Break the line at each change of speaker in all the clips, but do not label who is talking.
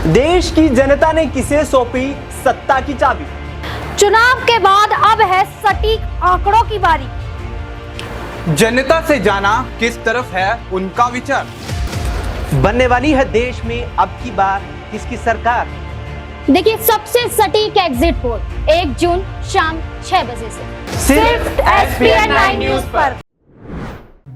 देश की जनता ने किसे सौंपी सत्ता की चाबी?
चुनाव के बाद अब है सटीक आंकड़ों की बारी।
जनता से जाना किस तरफ है उनका विचार।
बनने वाली है देश में अब की बार किसकी सरकार?
देखिए सबसे सटीक एग्जिट पोल 1 जून शाम 6 बजे से सिर्फ SPN 9 न्यूज पर।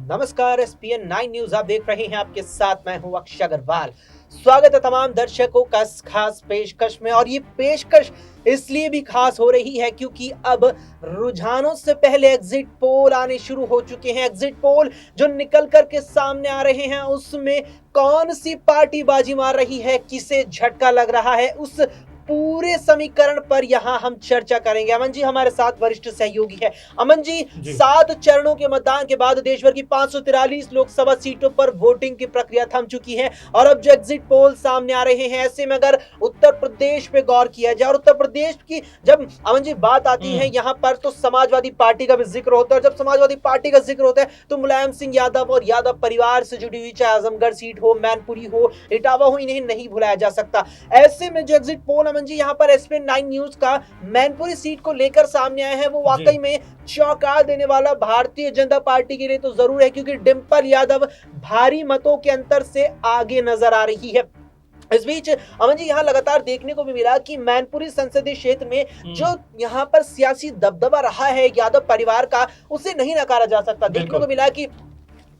नमस्कार, SPN 9 न्यूज आप देख रहे हैं। आपके साथ मैं हूं अक्षय अग्रवाल। स्वागत है तमाम दर्शकों का इस खास पेशकश में। और ये पेशकश इसलिए भी खास हो रही है क्योंकि अब रुझानों से पहले एग्जिट पोल आने शुरू हो चुके हैं। एग्जिट पोल जो निकल कर के सामने आ रहे हैं उसमें कौन सी पार्टी बाजी मार रही है, किसे झटका लग रहा है, उस पूरे समीकरण पर यहाँ हम चर्चा करेंगे। अमन जी हमारे साथ वरिष्ठ सहयोगी है। अमन जी 7 चरणों के मतदान के बाद देश भर की 543 लोकसभा सीटों पर वोटिंग की प्रक्रिया थम चुकी है और अब जो एग्जिट पोल सामने आ रहे हैं, ऐसे में अगर उत्तर प्रदेश पे गौर किया जाए और उत्तर प्रदेश की जब अमन जी बात आती है यहाँ पर तो समाजवादी पार्टी का भी जिक्र होता है। और जब समाजवादी पार्टी का जिक्र होता है तो मुलायम सिंह यादव और यादव परिवार से जुड़ी हुई चाहे आजमगढ़ सीट हो, मैनपुरी हो, इटावा हो, इन्हें नहीं भुलाया जा सकता। ऐसे में जो एग्जिट पोल अमन जी यहाँ पर SPN 9 न्यूज का मैनपुरी सीट को लेकर सामने आए हैं वो वाकई में चौंका देने वाला भारतीय जनता पार्टी के लिए तो जरूर है, क्योंकि डिंपल यादव भारी मतों के अंतर से आगे नजर आ रही है। इस बीच अमन जी यहाँ लगातार देखने को भी मिला कि मैनपुरी संसदीय क्षेत्र में जो यहाँ पर सियासी दबदबा रहा है यादव परिवार का, उसे नहीं नकारा जा सकता। देखने को मिला कि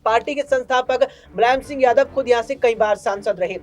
पार्टी के संस्थापक मुलायम सिंह यादव खुद यहाँ से कई बार सांसद रहे।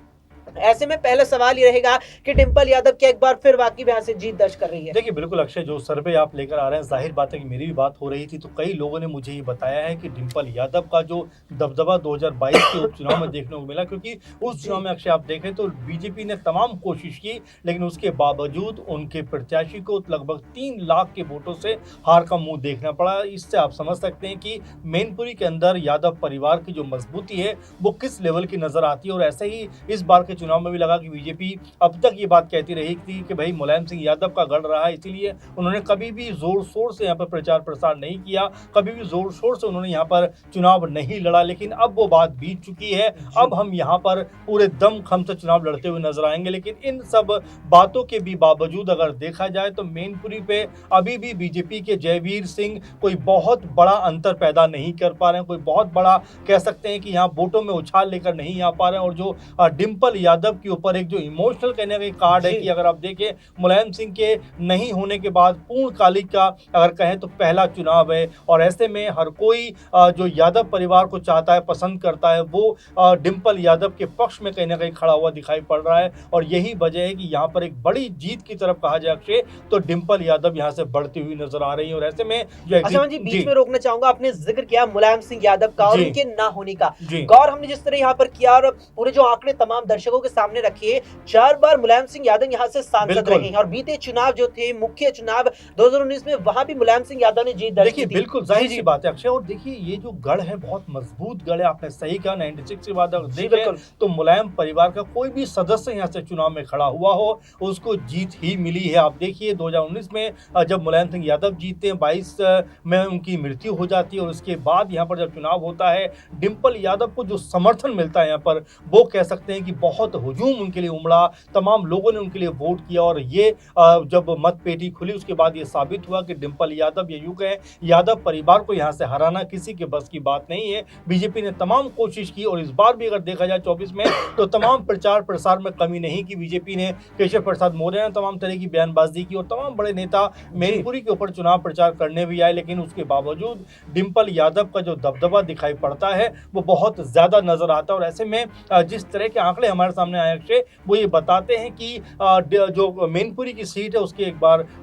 ऐसे में पहला सवाल ये रहेगा कि डिंपल यादव क्या एक बार फिर वाकई में यहाँ से जीत दर्ज कर रही है?
देखिए बिल्कुल अक्षय, जो सर्वे आप लेकर आ रहे हैं, जाहिर बात है कि मेरी भी बात हो रही थी तो कई लोगों ने मुझे ये बताया है कि डिंपल यादव का जो दबदबा 2022 के उपचुनाव में देखने को मिला, क्योंकि उस चुनाव में अक्षय आप देखें तो बीजेपी ने तमाम कोशिश की लेकिन उसके बावजूद उनके प्रत्याशी को लगभग 3 लाख के वोटों से हार का मुंह देखना पड़ा। इससे आप समझ सकते हैं कि मैनपुरी के अंदर यादव परिवार की जो मजबूती है वो किस लेवल की नजर आती है। और ऐसे ही इस बार के चुनाव में भी लगा कि बीजेपी अब तक ये बात कहती रही थी कि भाई मुलायम सिंह यादव का गढ़ रहा है, इसीलिए उन्होंने कभी भी जोर शोर से यहाँ पर प्रचार प्रसार नहीं किया, कभी भी जोर शोर से उन्होंने यहाँ पर चुनाव नहीं लड़ा। लेकिन अब वो बात बीत चुकी है, अब हम यहाँ पर पूरे दम खम से चुनाव लड़ते हुए नजर आएंगे। लेकिन इन सब बातों के भी बावजूद अगर देखा जाए तो मैनपुरी पे अभी भी बीजेपी के जयवीर सिंह कोई बहुत बड़ा अंतर पैदा नहीं कर पा रहे हैं, कोई बहुत बड़ा कह सकते हैं कि यहाँ वोटों में उछाल लेकर नहीं आ पा रहे हैं। और जो डिंपल यादव के ऊपर एक जो इमोशनल कहने का कार्ड है कि अगर आप देखें मुलायम सिंह के नहीं होने के बाद पूर्णकालिक का अगर कहें तो पहला चुनाव है। और ऐसे में हर कोई जो यादव परिवार को चाहता है, पसंद करता है, वो डिंपल यादव के पक्ष में कहीं ना कहीं खड़ा हुआ दिखाई पड़ रहा है। और यही वजह है कि यहाँ पर एक बड़ी जीत की तरफ कहा जाए अक्षय तो डिंपल यादव यहाँ से बढ़ती हुई नजर आ रही है। और ऐसे में जो
बीच में रोकना चाहूंगा, आपने जिक्र किया मुलायम सिंह यादव का और उनके ना होने का। गौर हमने जिस तरह यहाँ पर किया और पूरे जो आंकड़े तमाम दर्शकों के सामने रखिए, 4 बार मुलायम सिंह यादव यहाँ से सांसद रहे हैं और बीते चुनाव जो थे मुख्य चुनाव 2019 में वहां भी मुलायम सिंह यादव ने जीत दर्ज की थी।
बिल्कुल जाहिर सी बात है अक्षय। और देखिए ये जो गढ़ है बहुत मजबूत गढ़ है, आपने सही कहा। 96 के बाद अगर देखें तो मुलायम परिवार का कोई भी सदस्य यहाँ से चुनाव में खड़ा हुआ हो उसको जीत ही मिली है। आप देखिए 2019 में जब मुलायम सिंह यादव जीतते हैं, 22 में उनकी मृत्यु हो जाती है और उसके बाद यहाँ पर जब चुनाव होता है डिंपल यादव को जो समर्थन मिलता है यहाँ पर वो कह सकते हैं कि बहुत हुजूम उनके लिए उमड़ा, तमाम लोगों ने उनके लिए वोट किया। और ये जब मत पेटी खुली उसके बाद ये साबित हुआ कि डिंपल यादव ये यूं कहें यादव परिवार को यहाँ से हराना किसी के बस की बात नहीं है। बीजेपी ने तमाम कोशिश की और इस बार भी अगर देखा जाए 24 में तो तमाम प्रचार प्रसार में कमी नहीं की बीजेपी ने। केशव प्रसाद मौर्य ने तमाम तरह की बयानबाजी की और तमाम बड़े नेता मैनपुरी के ऊपर चुनाव प्रचार करने भी आए, लेकिन उसके बावजूद डिंपल यादव का जो दबदबा दिखाई पड़ता है वो बहुत ज्यादा नजर आता है। और ऐसे में जिस तरह के आंकड़े हमारे सामने आए अक्षय वो ये बताते हैं कि जो मैनपुरी की सीट है उसके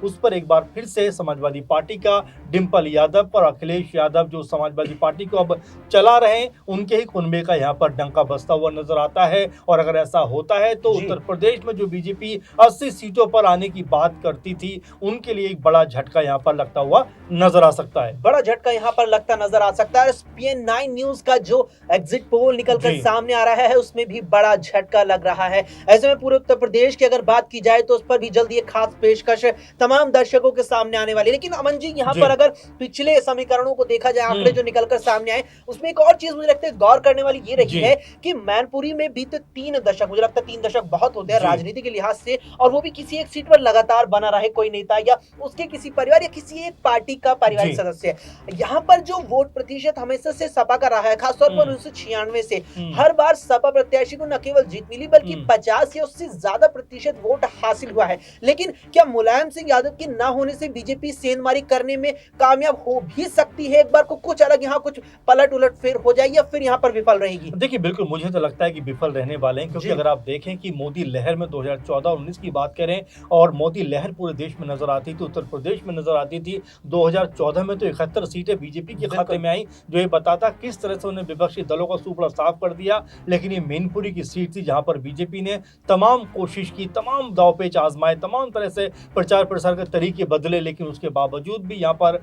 उस पर एक बार फिर से समाजवादी पार्टी का डिंपल यादव पर अखिलेश यादव जो समाजवादी पार्टी को अब चला रहे हैं उनके ही कुनबे का यहाँ पर डंका बजता हुआ नजर आता है। और अगर ऐसा होता है तो उत्तर प्रदेश में जो बीजेपी 80 सीटों पर आने की बात करती थी उनके लिए एक बड़ा झटका यहाँ पर लगता हुआ नजर आ सकता है।
बड़ा झटका यहाँ पर लगता नजर आ सकता है। SPN 9 न्यूज का जो एग्जिट पोल निकल कर सामने आ रहा है उसमें भी बड़ा झटका झटका लग रहा है। ऐसे में पूरे उत्तर प्रदेश की अगर बात की जाए तो उस पर भी जल्दी एक खास पेशकश तमाम दर्शकों के सामने आने वाली है। लेकिन अमन जी, यहाँ पर अगर पिछले समीकरणों को देखा जाए, आंकड़े जो निकलकर सामने आए, उसमें एक और चीज मुझे लगता है गौर करने वाली ये रही है कि मैनपुरी में बीते 3 दशक, मुझे लगता है 3 दशक बहुत होते हैं राजनीति के लिहाज से, और वो भी किसी एक सीट पर लगातार बना रहे कोई नेता या उसके किसी परिवार या किसी एक पार्टी का पारिवारिक सदस्य। यहाँ पर जो वोट प्रतिशत हमेशा से सपा का रहा है, खासतौर पर 1996 से हर बार सपा प्रत्याशी को न केवल जीत मिली बल्कि 50 या उससे ज्यादा प्रतिशत वोट हासिल हुआ है। लेकिन क्या मुलायम सिंह यादव के न होने से बीजेपी सेंधमारी करने में कामयाब हो भी सकती है? एक बार को कुछ अलग यहाँ कुछ पलट उलट फिर हो जाए या फिर यहाँ पर विफल रहेगी?
देखिए, बिल्कुल मुझे तो लगता है कि विफल रहने वाले हैं, क्योंकि अगर आप देखें कि मोदी लहर में 2014-19 की बात करें और मोदी लहर पूरे देश में नजर आती थी, उत्तर प्रदेश में नजर आती थी। 2014 में तो 71 सीटें बीजेपी के खाते में आई, जो ये बताता किस तरह से उन्हें विपक्षी दलों का सुपड़ा साफ कर दिया। लेकिन ये मैनपुरी की सीट थी जहां पर बीजेपी ने तमाम कोशिश की, तमाम दावपेच आजमाए, तमाम तरह से प्रचार प्रसार के तरीके बदले, लेकिन उसके बावजूद भी यहाँ पर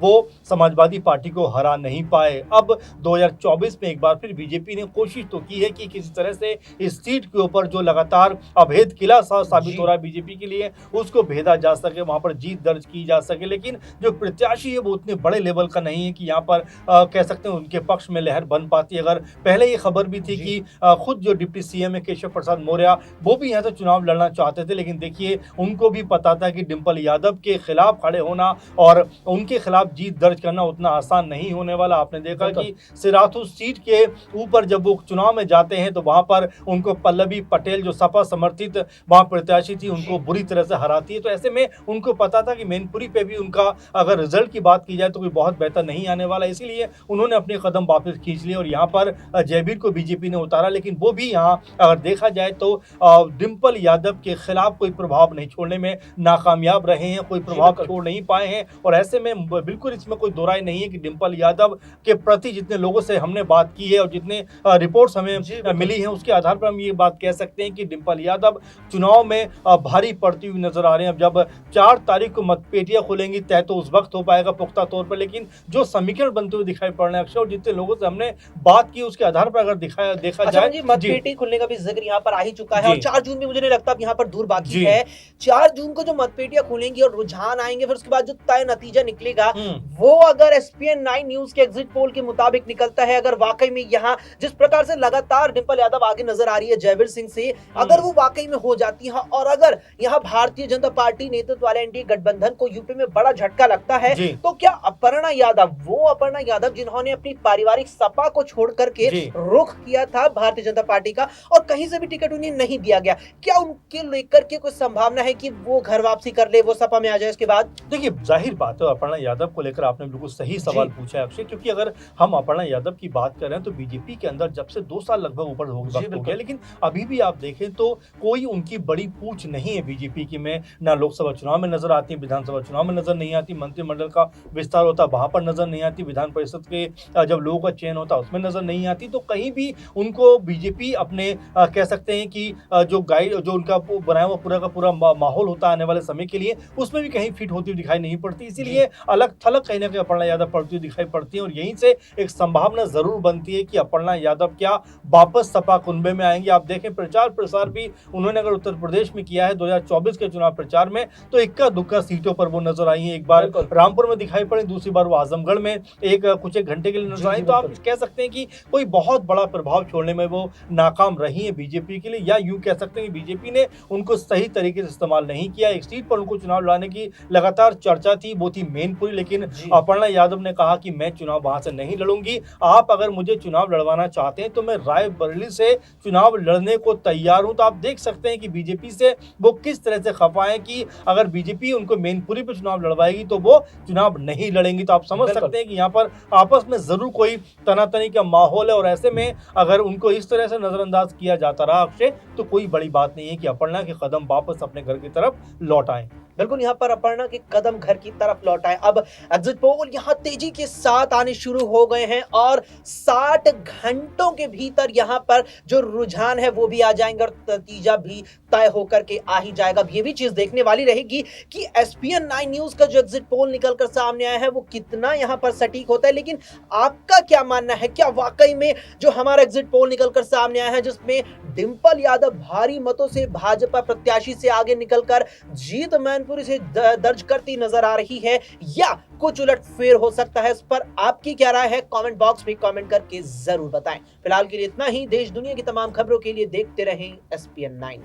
वो समाजवादी पार्टी को हरा नहीं पाए। अब 2024 में एक बार फिर बीजेपी ने कोशिश तो की है कि किसी तरह से इस सीट के ऊपर जो लगातार अभेद किला साबित हो रहा है बीजेपी के लिए, उसको भेदा जा सके, वहां पर जीत दर्ज की जा सके। लेकिन जो प्रत्याशी है वो उतने बड़े लेवल का नहीं है कि यहाँ पर कह सकते हैं उनके पक्ष में लहर बन पाती। अगर पहले ये खबर भी थी कि खुद जो डिप्टी सीएम है केशव प्रसाद मौर्य, वो भी यहाँ से चुनाव लड़ना चाहते थे, लेकिन देखिए उनको भी पता था कि डिंपल यादव के खिलाफ खड़े होना और उनके खिलाफ जीत दर्ज करना उतना आसान नहीं होने वाला। आपने देखा कि सिराथू सीट के ऊपर जब वो चुनाव में जाते हैं तो वहां पर उनको पल्लवी पटेल, जो सपा समर्थित वहां प्रत्याशी थी, उनको बुरी तरह से हराती है। तो ऐसे में उनको पता था कि मैनपुरी पे भी उनका अगर रिजल्ट की बात की जाए तो कोई बहुत बेहतर नहीं आने वाला, इसीलिए उन्होंने अपने कदम वापस खींच लिए और यहाँ पर जयवीर को बीजेपी ने उतारा। लेकिन वो भी यहाँ अगर देखा जाए तो डिंपल यादव के खिलाफ कोई प्रभाव नहीं छोड़ने में नाकामयाब रहे हैं, कोई प्रभाव छोड़ नहीं पाए हैं। और ऐसे में बिल्कुल इसमें कोई दो राय नहीं है कि डिंपल यादव के प्रति जितने लोगों से हमने बात की है और जितने रिपोर्ट्स हमें मिली हैं, उसके आधार पर हम ये बात कह सकते हैं कि डिंपल यादव चुनाव में भारी पड़ती हुई नजर आ रहे हैं। अब जब 4 तारीख को मतपेटियां खुलेंगी तय तो उस वक्त हो पाएगा पुख्ता तौर पर, लेकिन जो समीकरण बनते हुए दिखाई पड़ रहे हैं अक्षय, और जितने लोगों से हमने बात की उसके आधार पर अगर देखा जाए,
मतपेटी खुलने का भी जिक्र यहाँ पर आ ही चुका है और 4 जून में मुझे नहीं लगता यहाँ पर दूर बाकी है। 4 जून को जो मतपेटियां खुलेंगी और रुझान आएंगे, फिर उसके बाद जो तय नतीजा निकलेगा वो अगर SPN 9 न्यूज के एग्जिट पोल के मुताबिक निकलता है, अगर वाकई में यहाँ जिस प्रकार से लगातार डिंपल यादव आगे नजर आ रही है जयवीर सिंह से, अगर वो वाकई में हो जाती है और अगर यहाँ भारतीय जनता पार्टी नेतृत्व वाले एनडीए गठबंधन को यूपी में बड़ा झटका लगता है, तो क्या अपर्णा यादव, वो अपर्णा यादव जिन्होंने अपनी पारिवारिक सपा को छोड़ करके रुख किया था भारतीय जनता पार्टी का और कहीं से भी टिकट उन्हें नहीं दिया गया, क्या उनके लेकर के कोई संभावना है कि वो घर वापसी कर ले, वो सपा में आ जाए इसके बाद?
देखिए, जाहिर बात है अपर्णा यादव को लेकर आपने बिल्कुल सही सवाल पूछा है अक्षय, क्योंकि अगर हम अपर्णा यादव की बात कर रहे हैं तो बीजेपी के अंदर जब से 2 साल लगभग ऊपर हो गया, लेकिन अभी भी आप देखें तो कोई उनकी बड़ी पूछ नहीं है बीजेपी की में, ना लोकसभा चुनाव में नजर आती, विधानसभा चुनाव में नजर नहीं आती, मंत्रिमंडल का विस्तार होता वहां पर नजर नहीं आती, विधान परिषद के जब लोगों का चयन होता उसमें नजर नहीं आती। तो कहीं भी उनको बीजेपी अपने कह सकते हैं कि जो उनका बनाया हुआ पूरा का पूरा माहौल होता है आने वाले समय के लिए, उसमें भी कहीं फिट होती हुई दिखाई नहीं पड़ती। इसीलिए अलग थलग कहीं ना कहीं अपर्णा यादव पड़ती हुई दिखाई पड़ती है और यहीं से एक संभावना जरूर बनती है कि अपर्णा यादव क्या वापस सपा कुनबे में आएंगे। आप देखें प्रचार प्रसार भी उन्होंने अगर उत्तर प्रदेश में किया है 2024 के चुनाव प्रचार में, तो इक्का दुक्का सीटों पर वो नजर आई है। एक बार रामपुर में दिखाई पड़ी, दूसरी बार वो आजमगढ़ में कुछ एक घंटे के लिए नजर आई। तो आप कह सकते हैं कि कोई बहुत बड़ा प्रभाव छोड़ने में वो नाकाम रही है बीजेपी के लिए, या यूं कह सकते हैं कि बीजेपी ने उनको सही तरीके से इस्तेमाल नहीं किया। एक सीट पर उनको चुनाव लड़ाने की लगातार चर्चा थी, वो थी मैनपुरी, लेकिन अपर्णा यादव ने कहा कि मैं चुनाव वहां से नहीं लड़ूंगी, आप अगर मुझे चुनाव लड़वाना चाहते हैं तो मैं रायबरेली से चुनाव लड़ने को तैयार हूं। तो आप देख सकते हैं कि बीजेपी से वो किस तरह से खफा है कि अगर बीजेपी उनको मैनपुरी पे चुनाव लड़वाएगी तो वो चुनाव नहीं लड़ेंगी। तो आप समझ सकते हैं कि यहाँ पर आपस में जरूर कोई तनातनी का माहौल है और ऐसे में अगर उनको इस तरह से नजरअंदाज किया जाता रहा अक्षय, तो कोई बड़ी बात नहीं है कि अपर्णा के कदम वापस अपने घर की तरफ लौट आए।
बिल्कुल यहाँ पर अपर्णा के कदम घर की तरफ लौट आए। अब एग्जिट पोल यहाँ तेजी के साथ आने शुरू हो गए हैं और 60 घंटों के भीतर यहाँ पर जो रुझान है वो भी आ जाएंगे और नतीजा भी तय होकर के आ ही जाएगा। अब ये भी चीज देखने वाली रहेगी कि एसपीएन 9 न्यूज का जो एग्जिट पोल निकलकर सामने आया है वो कितना यहाँ पर सटीक होता है। लेकिन आपका क्या मानना है, क्या वाकई में जो हमारा एग्जिट पोल निकलकर सामने आया है जिसमें डिंपल यादव भारी मतों से भाजपा प्रत्याशी से आगे निकलकर जीत मैनपुरी से दर्ज करती नजर आ रही है, या कुछ उलटफेर हो सकता है? इस पर आपकी क्या राय है कमेंट बॉक्स में कमेंट करके जरूर बताएं। फिलहाल के लिए इतना ही। देश दुनिया की तमाम खबरों के लिए देखते रहें एसपीएन 9।